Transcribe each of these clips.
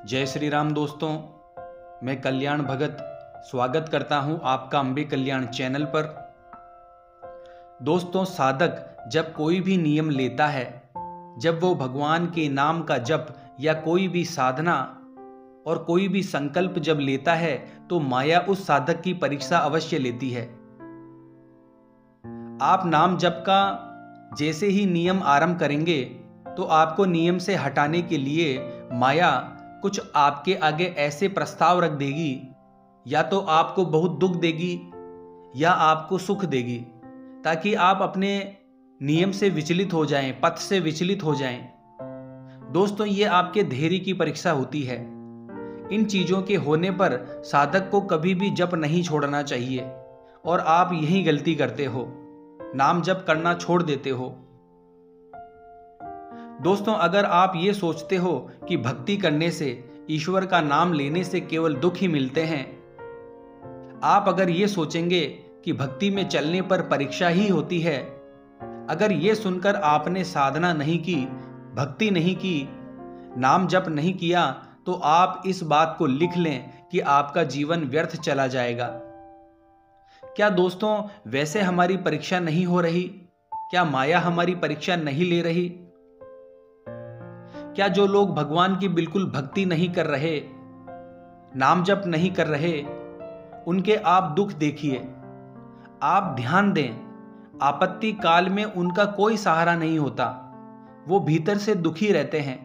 जय श्री राम दोस्तों, मैं कल्याण भगत स्वागत करता हूं आपका अम्बे कल्याण चैनल पर। दोस्तों, साधक जब कोई भी नियम लेता है, जब वो भगवान के नाम का जप या कोई भी साधना और कोई भी संकल्प जब लेता है तो माया उस साधक की परीक्षा अवश्य लेती है। आप नाम जप का जैसे ही नियम आरंभ करेंगे तो आपको नियम से हटाने के लिए माया कुछ आपके आगे ऐसे प्रस्ताव रख देगी, या तो आपको बहुत दुख देगी या आपको सुख देगी, ताकि आप अपने नियम से विचलित हो जाएं, पथ से विचलित हो जाएं। दोस्तों, ये आपके धैर्य की परीक्षा होती है। इन चीज़ों के होने पर साधक को कभी भी जप नहीं छोड़ना चाहिए, और आप यही गलती करते हो, नाम जप करना छोड़ देते हो। दोस्तों, अगर आप ये सोचते हो कि भक्ति करने से, ईश्वर का नाम लेने से केवल दुख ही मिलते हैं, आप अगर ये सोचेंगे कि भक्ति में चलने पर परीक्षा ही होती है, अगर ये सुनकर आपने साधना नहीं की, भक्ति नहीं की, नाम जप नहीं किया, तो आप इस बात को लिख लें कि आपका जीवन व्यर्थ चला जाएगा। क्या दोस्तों, वैसे हमारी परीक्षा नहीं हो रही? क्या माया हमारी परीक्षा नहीं ले रही? क्या जो लोग भगवान की बिल्कुल भक्ति नहीं कर रहे, नाम जप नहीं कर रहे, उनके आप दुख देखिए, आप ध्यान दें, आपत्ति काल में उनका कोई सहारा नहीं होता, वो भीतर से दुखी रहते हैं।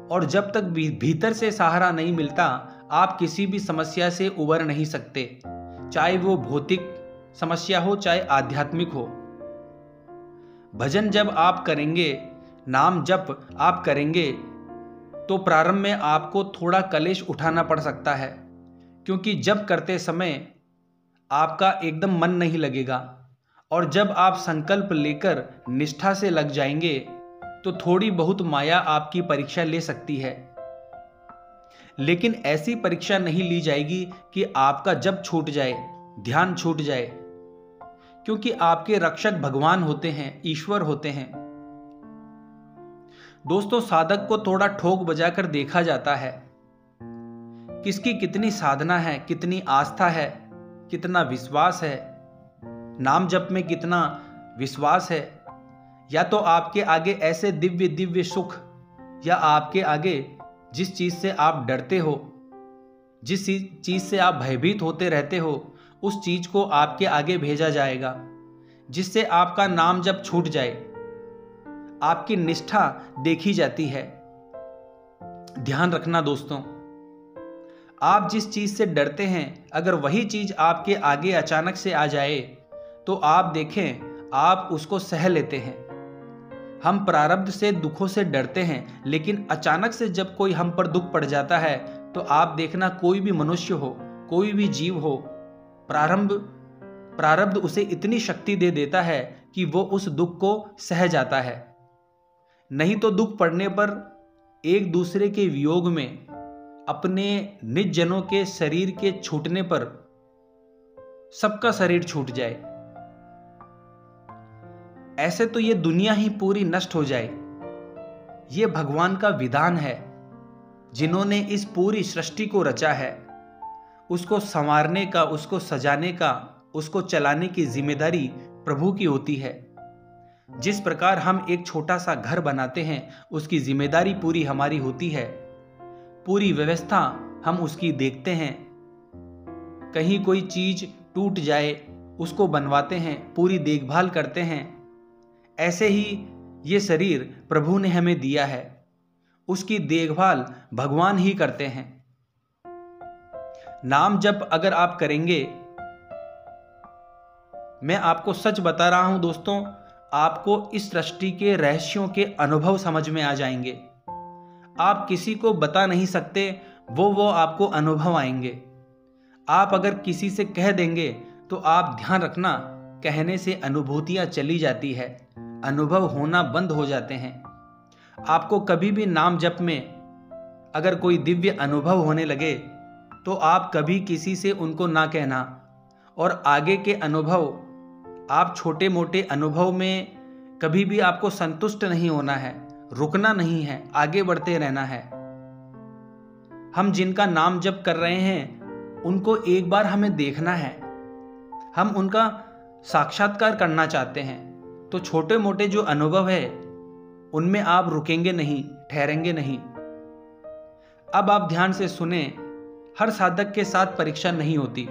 और जब तक भीतर से सहारा नहीं मिलता, आप किसी भी समस्या से उबर नहीं सकते, चाहे वो भौतिक समस्या हो चाहे आध्यात्मिक हो। भजन जब आप करेंगे, नाम जप आप करेंगे, तो प्रारंभ में आपको थोड़ा कलेश उठाना पड़ सकता है, क्योंकि जप करते समय आपका एकदम मन नहीं लगेगा, और जब आप संकल्प लेकर निष्ठा से लग जाएंगे तो थोड़ी बहुत माया आपकी परीक्षा ले सकती है। लेकिन ऐसी परीक्षा नहीं ली जाएगी कि आपका जप छूट जाए, ध्यान छूट जाए, क्योंकि आपके रक्षक भगवान होते हैं, ईश्वर होते हैं। दोस्तों, साधक को थोड़ा ठोक बजाकर देखा जाता है, किसकी कितनी साधना है, कितनी आस्था है, कितना विश्वास है, नाम जप में कितना विश्वास है। या तो आपके आगे ऐसे दिव्य दिव्य सुख, या आपके आगे जिस चीज से आप डरते हो, जिस चीज से आप भयभीत होते रहते हो, उस चीज को आपके आगे भेजा जाएगा, जिससे आपका नाम जप छूट जाए। आपकी निष्ठा देखी जाती है। ध्यान रखना दोस्तों, आप जिस चीज से डरते हैं, अगर वही चीज आपके आगे अचानक से आ जाए तो आप देखें, आप उसको सह लेते हैं। हम प्रारब्ध से, दुखों से डरते हैं, लेकिन अचानक से जब कोई हम पर दुख पड़ जाता है तो आप देखना, कोई भी मनुष्य हो, कोई भी जीव हो, प्रारब्ध उसे इतनी शक्ति दे देता है कि वो उस दुख को सह जाता है। नहीं तो दुख पड़ने पर एक दूसरे के वियोग में, अपने निज जनों के शरीर के छूटने पर सबका शरीर छूट जाए, ऐसे तो ये दुनिया ही पूरी नष्ट हो जाए। ये भगवान का विधान है। जिन्होंने इस पूरी सृष्टि को रचा है, उसको संवारने का, उसको सजाने का, उसको चलाने की जिम्मेदारी प्रभु की होती है। जिस प्रकार हम एक छोटा सा घर बनाते हैं, उसकी जिम्मेदारी पूरी हमारी होती है। पूरी व्यवस्था हम उसकी देखते हैं। कहीं कोई चीज टूट जाए, उसको बनवाते हैं, पूरी देखभाल करते हैं। ऐसे ही ये शरीर प्रभु ने हमें दिया है, उसकी देखभाल भगवान ही करते हैं। नाम जप अगर आप करेंगे, मैं आपको सच बता रहा हूं दोस्तों, आपको इस सृष्टि के रहस्यों के अनुभव समझ में आ जाएंगे। आप किसी को बता नहीं सकते, वो आपको अनुभव आएंगे। आप अगर किसी से कह देंगे तो आप ध्यान रखना, कहने से अनुभूतियां चली जाती है, अनुभव होना बंद हो जाते हैं। आपको कभी भी नाम जप में अगर कोई दिव्य अनुभव होने लगे तो आप कभी किसी से उनको ना कहना, और आगे के अनुभव, आप छोटे मोटे अनुभव में कभी भी आपको संतुष्ट नहीं होना है, रुकना नहीं है, आगे बढ़ते रहना है। हम जिनका नाम जप कर रहे हैं उनको एक बार हमें देखना है, हम उनका साक्षात्कार करना चाहते हैं। तो छोटे मोटे जो अनुभव है उनमें आप रुकेंगे नहीं, ठहरेंगे नहीं। अब आप ध्यान से सुने, हर साधक के साथ परीक्षा नहीं होती।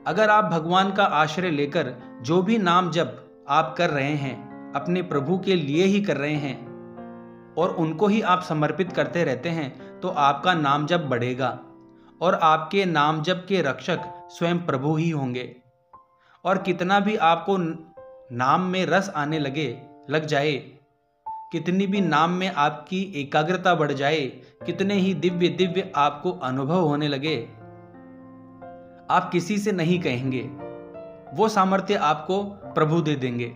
अगर आप भगवान का आश्रय लेकर जो भी नाम जप आप कर रहे हैं अपने प्रभु के लिए ही कर रहे हैं और उनको ही आप समर्पित करते रहते हैं, तो आपका नाम जप बढ़ेगा और आपके नाम जप के रक्षक स्वयं प्रभु ही होंगे। और कितना भी आपको नाम में रस आने लग जाए, कितनी भी नाम में आपकी एकाग्रता बढ़ जाए, कितने ही दिव्य दिव्य आपको अनुभव होने लगे, आप किसी से नहीं कहेंगे, वो सामर्थ्य आपको प्रभु दे देंगे।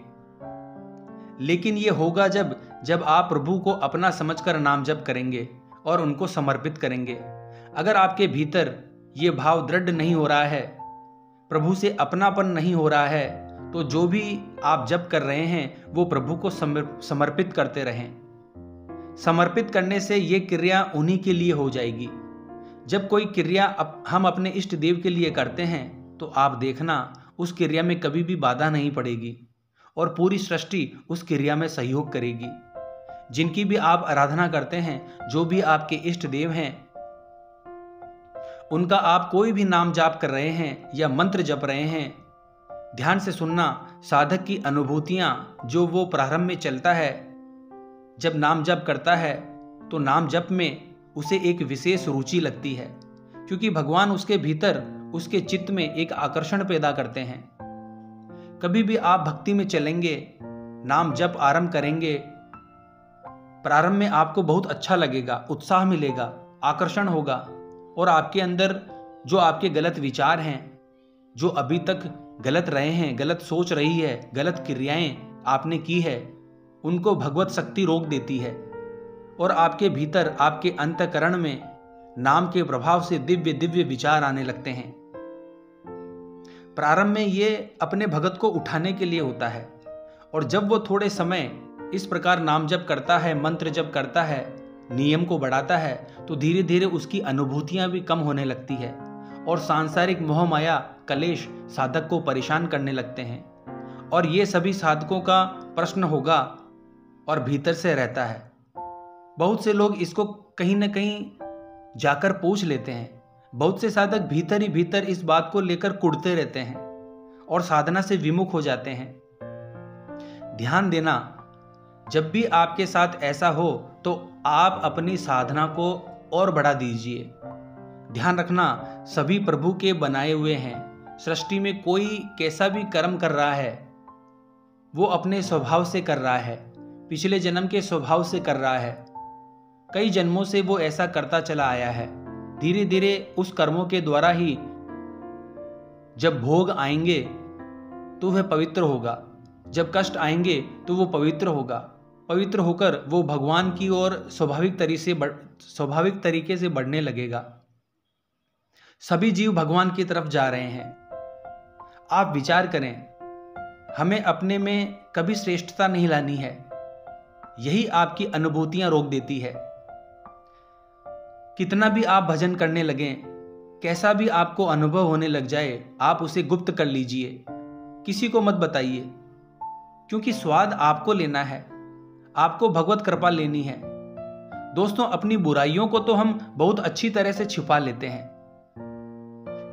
लेकिन ये होगा जब आप प्रभु को अपना समझकर नाम जप करेंगे और उनको समर्पित करेंगे। अगर आपके भीतर ये भाव दृढ़ नहीं हो रहा है, प्रभु से अपनापन नहीं हो रहा है, तो जो भी आप जप कर रहे हैं वो प्रभु को समर्पित करते रहें। समर्पित करने से ये क्रिया उन्हीं के लिए हो जाएगी। जब कोई क्रिया हम अपने इष्ट देव के लिए करते हैं तो आप देखना उस क्रिया में कभी भी बाधा नहीं पड़ेगी और पूरी सृष्टि उस क्रिया में सहयोग करेगी। जिनकी भी आप आराधना करते हैं, जो भी आपके इष्ट देव हैं, उनका आप कोई भी नाम जाप कर रहे हैं या मंत्र जप रहे हैं, ध्यान से सुनना। साधक की अनुभूतियां जो वो प्रारंभ में चलता है, जब नाम जप करता है तो नाम जप में उसे एक विशेष रुचि लगती है, क्योंकि भगवान उसके भीतर उसके चित्त में एक आकर्षण पैदा करते हैं। कभी भी आप भक्ति में चलेंगे, नाम जप आरंभ करेंगे, प्रारंभ में आपको बहुत अच्छा लगेगा, उत्साह मिलेगा, आकर्षण होगा और आपके अंदर जो आपके गलत विचार हैं, जो अभी तक गलत रहे हैं, गलत सोच रही है, गलत क्रियाएं आपने की है, उनको भगवत शक्ति रोक देती है और आपके भीतर, आपके अंतःकरण में नाम के प्रभाव से दिव्य दिव्य विचार आने लगते हैं। प्रारंभ में ये अपने भगत को उठाने के लिए होता है और जब वो थोड़े समय इस प्रकार नाम जप करता है, मंत्र जप करता है, नियम को बढ़ाता है, तो धीरे धीरे उसकी अनुभूतियां भी कम होने लगती है और सांसारिक मोह माया कलेश साधक को परेशान करने लगते हैं। और ये सभी साधकों का प्रश्न होगा और भीतर से रहता है। बहुत से लोग इसको कहीं ना कहीं जाकर पूछ लेते हैं। बहुत से साधक भीतर ही भीतर इस बात को लेकर कुढ़ते रहते हैं और साधना से विमुख हो जाते हैं। ध्यान देना, जब भी आपके साथ ऐसा हो तो आप अपनी साधना को और बढ़ा दीजिए। ध्यान रखना, सभी प्रभु के बनाए हुए हैं। सृष्टि में कोई कैसा भी कर्म कर रहा है वो अपने स्वभाव से कर रहा है, पिछले जन्म के स्वभाव से कर रहा है, कई जन्मों से वो ऐसा करता चला आया है। धीरे धीरे उस कर्मों के द्वारा ही जब भोग आएंगे तो वह पवित्र होगा, जब कष्ट आएंगे तो वो पवित्र होगा, पवित्र होकर वो भगवान की ओर स्वाभाविक तरीके से बढ़ने लगेगा। सभी जीव भगवान की तरफ जा रहे हैं। आप विचार करें, हमें अपने में कभी श्रेष्ठता नहीं लानी है, यही आपकी अनुभूतियां रोक देती है। कितना भी आप भजन करने लगें, कैसा भी आपको अनुभव होने लग जाए, आप उसे गुप्त कर लीजिए, किसी को मत बताइए, क्योंकि स्वाद आपको लेना है, आपको भगवत कृपा लेनी है। दोस्तों, अपनी बुराइयों को तो हम बहुत अच्छी तरह से छिपा लेते हैं।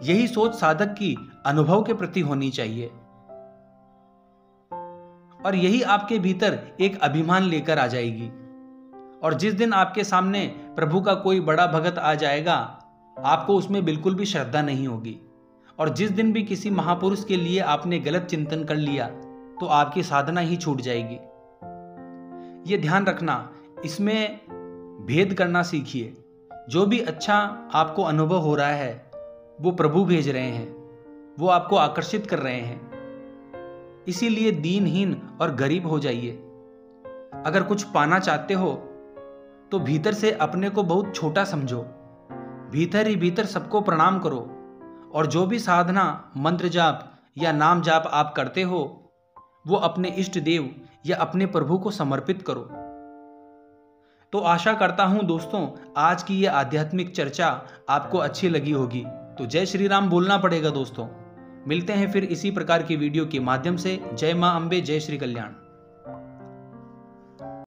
यही सोच साधक की अनुभव के प्रति होनी चाहिए और यही आपके भीतर एक अभिमान लेकर आ जाएगी। और जिस दिन आपके सामने प्रभु का कोई बड़ा भगत आ जाएगा, आपको उसमें बिल्कुल भी श्रद्धा नहीं होगी। और जिस दिन भी किसी महापुरुष के लिए आपने गलत चिंतन कर लिया तो आपकी साधना ही छूट जाएगी। ये ध्यान रखना, इसमें भेद करना सीखिए। जो भी अच्छा आपको अनुभव हो रहा है वो प्रभु भेज रहे हैं, वो आपको आकर्षित कर रहे हैं। इसीलिए दीनहीन और गरीब हो जाइए। अगर कुछ पाना चाहते हो तो भीतर से अपने को बहुत छोटा समझो, भीतर ही भीतर सबको प्रणाम करो और जो भी साधना, मंत्र जाप या नाम जाप आप करते हो वो अपने इष्ट देव या अपने प्रभु को समर्पित करो। तो आशा करता हूं दोस्तों आज की ये आध्यात्मिक चर्चा आपको अच्छी लगी होगी। तो जय श्री राम बोलना पड़ेगा दोस्तों। मिलते हैं फिर इसी प्रकार की वीडियो के माध्यम से। जय मां अम्बे, जय श्री कल्याण।